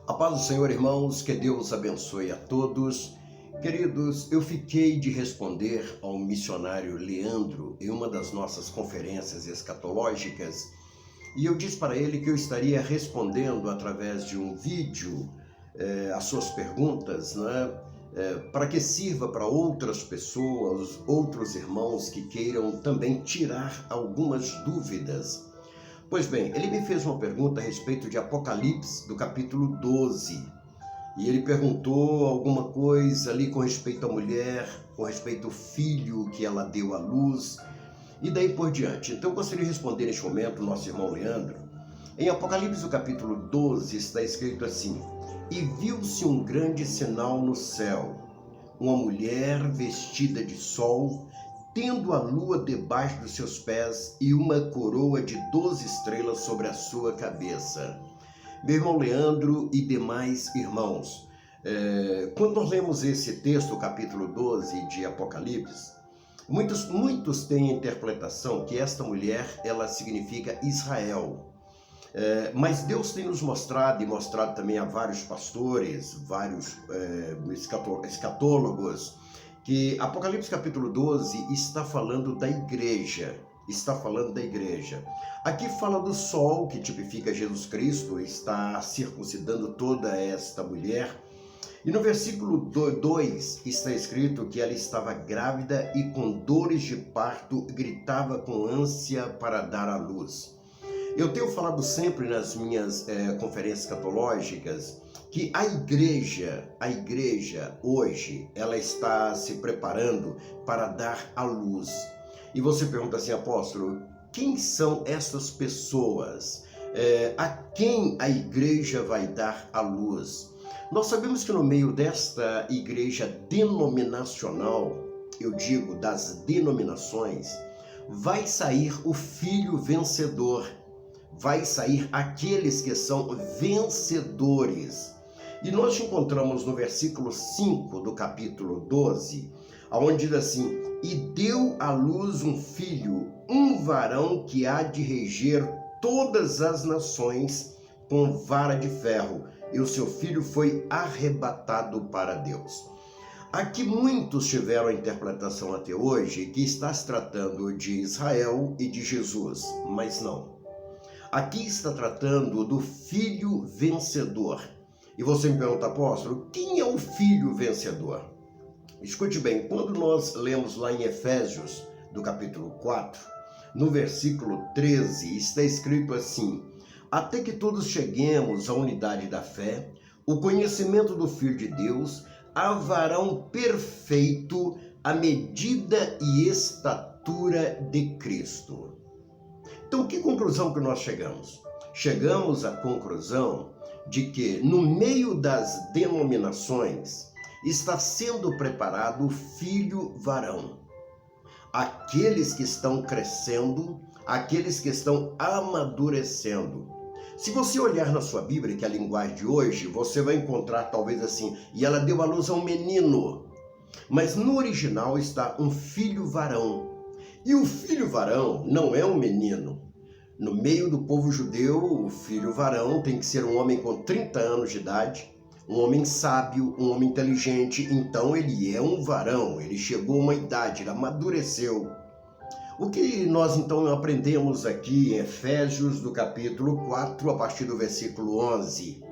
A paz do Senhor, irmãos, que Deus abençoe a todos. Queridos, eu fiquei de responder ao missionário Leandro em uma das nossas conferências escatológicas e eu disse para ele que eu estaria respondendo através de um vídeo as suas perguntas, né? Para que sirva para outras pessoas, outros irmãos que queiram também tirar algumas dúvidas. Pois bem, ele me fez uma pergunta a respeito de Apocalipse, do capítulo 12. E ele perguntou alguma coisa ali com respeito à mulher, com respeito ao filho que ela deu à luz, e daí por diante. Então eu gostaria de responder neste momento o nosso irmão Leandro. Em Apocalipse, do capítulo 12, está escrito assim: E viu-se um grande sinal no céu, uma mulher vestida de sol, tendo a lua debaixo dos seus pés e uma coroa de 12 estrelas sobre a sua cabeça. Meu irmão Leandro e demais irmãos, quando nós lemos esse texto, o capítulo 12 de Apocalipse, muitos têm a interpretação que esta mulher, ela significa Israel. Mas Deus tem nos mostrado e mostrado também a vários pastores, vários escatólogos, que Apocalipse capítulo 12 está falando da igreja, Aqui fala do sol, que tipifica Jesus Cristo, está circuncidando toda esta mulher. E no versículo 2 está escrito que ela estava grávida e com dores de parto gritava com ânsia para dar à luz. Eu tenho falado sempre nas minhas conferências escatológicas que a igreja hoje, ela está se preparando para dar à luz. E você pergunta assim, apóstolo, quem são essas pessoas? A quem a igreja vai dar à luz? Nós sabemos que no meio desta igreja denominacional, eu digo das denominações, vai sair o filho vencedor, vai sair aqueles que são vencedores. E nós encontramos no versículo 5 do capítulo 12, onde diz assim: E deu à luz um filho, um varão que há de reger todas as nações com vara de ferro, e o seu filho foi arrebatado para Deus. Aqui muitos tiveram a interpretação até hoje que está se tratando de Israel e de Jesus, mas não. Aqui está tratando do filho vencedor. E você me pergunta, apóstolo, quem é o filho vencedor? Escute bem, quando nós lemos lá em Efésios, do capítulo 4, no versículo 13, está escrito assim: Até que todos cheguemos à unidade da fé, o conhecimento do Filho de Deus, a varão perfeito, à medida e estatura de Cristo. Então, que conclusão que nós chegamos? Chegamos à conclusão de que no meio das denominações está sendo preparado o filho varão. Aqueles que estão crescendo, aqueles que estão amadurecendo. Se você olhar na sua Bíblia, que é a linguagem de hoje, você vai encontrar talvez assim: e ela deu à luz a um menino. Mas no original está um filho varão. E o filho varão não é um menino. No meio do povo judeu, o filho varão tem que ser um homem com 30 anos de idade, um homem sábio, um homem inteligente. Então ele é um varão, ele chegou a uma idade, ele amadureceu. O que nós então aprendemos aqui em Efésios, do capítulo 4, a partir do versículo 11?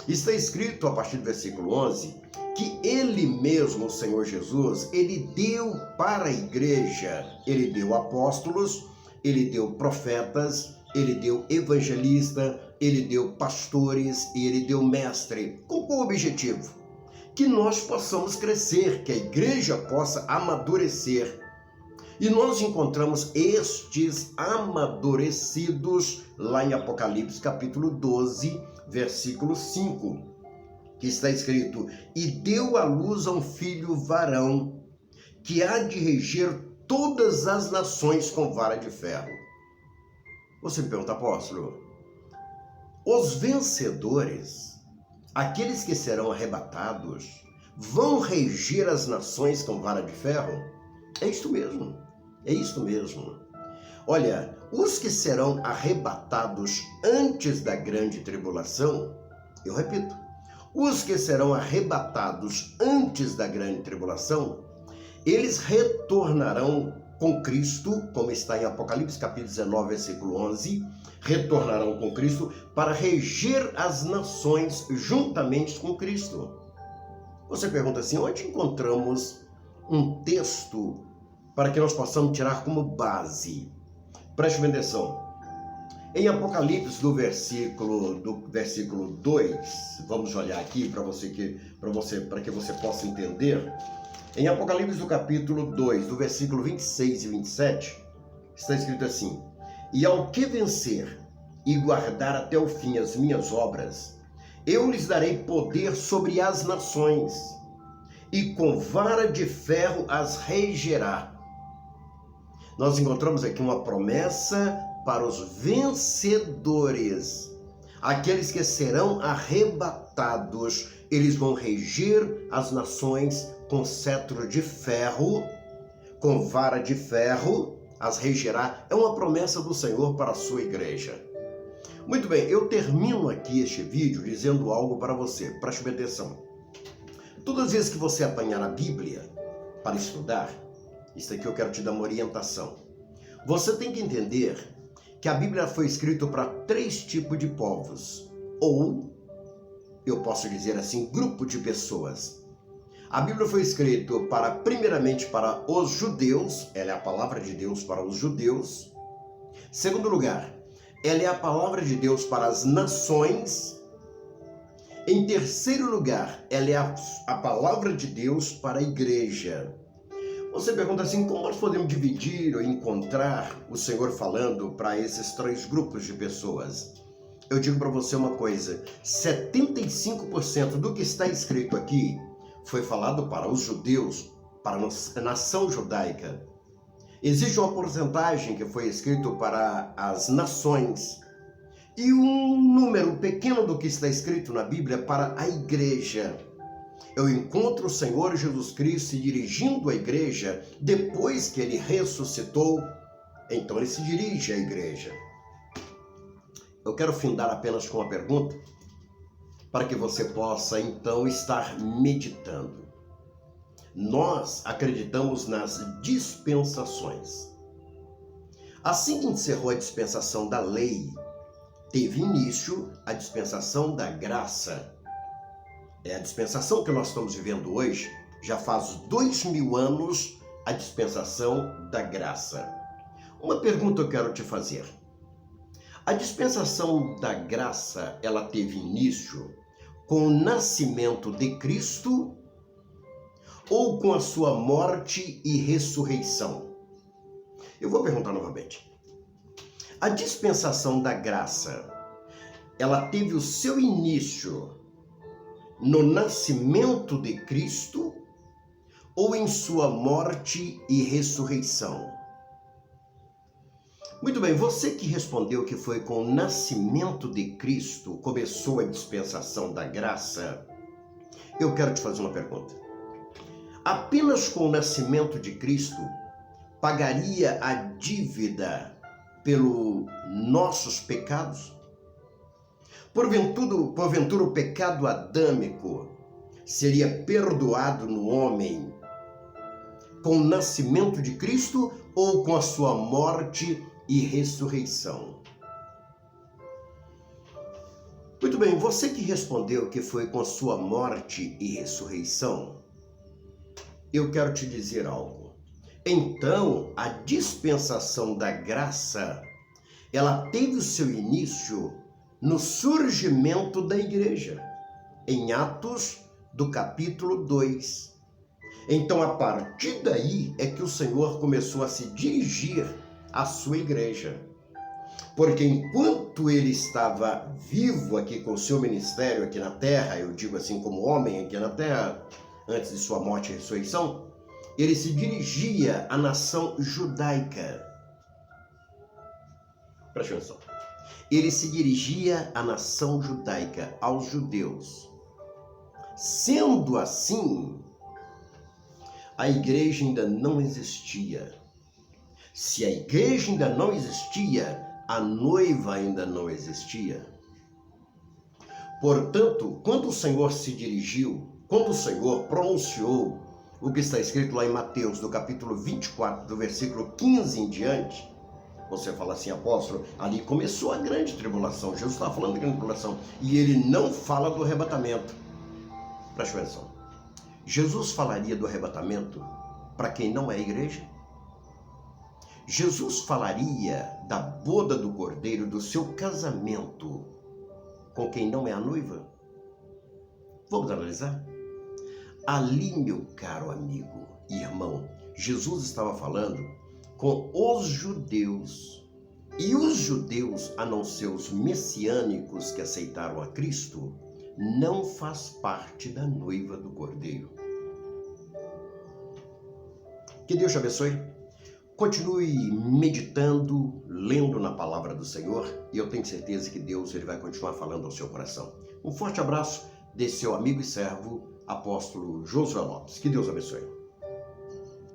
Está escrito a partir do versículo 11 que ele mesmo, o Senhor Jesus, ele deu para a igreja, ele deu apóstolos, ele deu profetas, ele deu evangelista, ele deu pastores e ele deu mestre. Com qual objetivo? Que nós possamos crescer, que a igreja possa amadurecer. E nós encontramos estes amadurecidos lá em Apocalipse capítulo 12, versículo 5, que está escrito: E deu à luz a um filho varão, que há de reger todas as nações com vara de ferro. Você me pergunta, apóstolo, os vencedores, aqueles que serão arrebatados, vão reger as nações com vara de ferro? É isto mesmo. Olha, os que serão arrebatados antes da grande tribulação, eu repito, Os que serão arrebatados antes da grande tribulação, eles retornarão com Cristo, como está em Apocalipse capítulo 19, versículo 11, retornarão com Cristo para reger as nações juntamente com Cristo. Você pergunta assim, onde encontramos um texto para que nós possamos tirar como base? Preste bem atenção. Em Apocalipse, do versículo 2, vamos olhar aqui para que você possa entender. Em Apocalipse do capítulo 2, do versículo 26 e 27, está escrito assim: E ao que vencer e guardar até o fim as minhas obras, eu lhes darei poder sobre as nações, e com vara de ferro as regerá. Nós encontramos aqui uma promessa para os vencedores, aqueles que serão arrebatados. Eles vão reger as nações com cetro de ferro, com vara de ferro, as regerá. É uma promessa do Senhor para a sua igreja. Muito bem, eu termino aqui este vídeo dizendo algo para você. Preste bem atenção. Todas as vezes que você apanhar a Bíblia para estudar, isso aqui eu quero te dar uma orientação. Você tem que entender que a Bíblia foi escrita para 3 tipos de povos, ou, eu posso dizer assim, grupo de pessoas. A Bíblia foi escrita primeiramente para os judeus, ela é a palavra de Deus para os judeus. Segundo lugar, ela é a palavra de Deus para as nações. Em terceiro lugar, ela é a palavra de Deus para a igreja. Você pergunta assim, como nós podemos dividir ou encontrar o Senhor falando para esses 3 grupos de pessoas? Eu digo para você uma coisa, 75% do que está escrito aqui foi falado para os judeus, para a nação judaica. Existe uma porcentagem que foi escrito para as nações e um número pequeno do que está escrito na Bíblia para a igreja. Eu encontro o Senhor Jesus Cristo se dirigindo à igreja depois que ele ressuscitou, então ele se dirige à igreja. Eu quero findar apenas com uma pergunta, para que você possa então estar meditando. Nós acreditamos nas dispensações. Assim que encerrou a dispensação da lei, teve início a dispensação da graça. É a dispensação que nós estamos vivendo hoje, já faz 2000 anos a dispensação da graça. Uma pergunta eu quero te fazer. A dispensação da graça, ela teve início com o nascimento de Cristo ou com a sua morte e ressurreição? Eu vou perguntar novamente. A dispensação da graça, ela teve o seu início no nascimento de Cristo ou em sua morte e ressurreição? Muito bem, você que respondeu que foi com o nascimento de Cristo começou a dispensação da graça, eu quero te fazer uma pergunta. Apenas com o nascimento de Cristo pagaria a dívida pelos nossos pecados? Porventura o pecado adâmico seria perdoado no homem com o nascimento de Cristo ou com a sua morte e ressurreição? Muito bem, você que respondeu que foi com a sua morte e ressurreição, eu quero te dizer algo. Então, a dispensação da graça, ela teve o seu início no surgimento da igreja, em Atos do capítulo 2. Então, a partir daí é que o Senhor começou a se dirigir à sua igreja. Porque enquanto ele estava vivo aqui com o seu ministério aqui na terra, eu digo assim como homem aqui na terra, antes de sua morte e ressurreição, ele se dirigia à nação judaica. Preste atenção. Ele se dirigia à nação judaica, aos judeus. Sendo assim, a igreja ainda não existia. Se a igreja ainda não existia, a noiva ainda não existia. Portanto, quando o Senhor se dirigiu, quando o Senhor pronunciou o que está escrito lá em Mateus, do capítulo 24, do versículo 15 em diante, você fala assim, apóstolo, ali começou a grande tribulação. Jesus estava falando da grande tribulação. E ele não fala do arrebatamento. Preste atenção. Jesus falaria do arrebatamento para quem não é igreja? Jesus falaria da boda do Cordeiro, do seu casamento, com quem não é a noiva? Vamos analisar? Ali, meu caro amigo e irmão, Jesus estava falando com os judeus. E os judeus, a não ser os messiânicos que aceitaram a Cristo, não faz parte da noiva do Cordeiro. Que Deus te abençoe. Continue meditando, lendo na palavra do Senhor, e eu tenho certeza que Deus ele vai continuar falando ao seu coração. Um forte abraço desse seu amigo e servo, apóstolo Josué Lopes. Que Deus abençoe.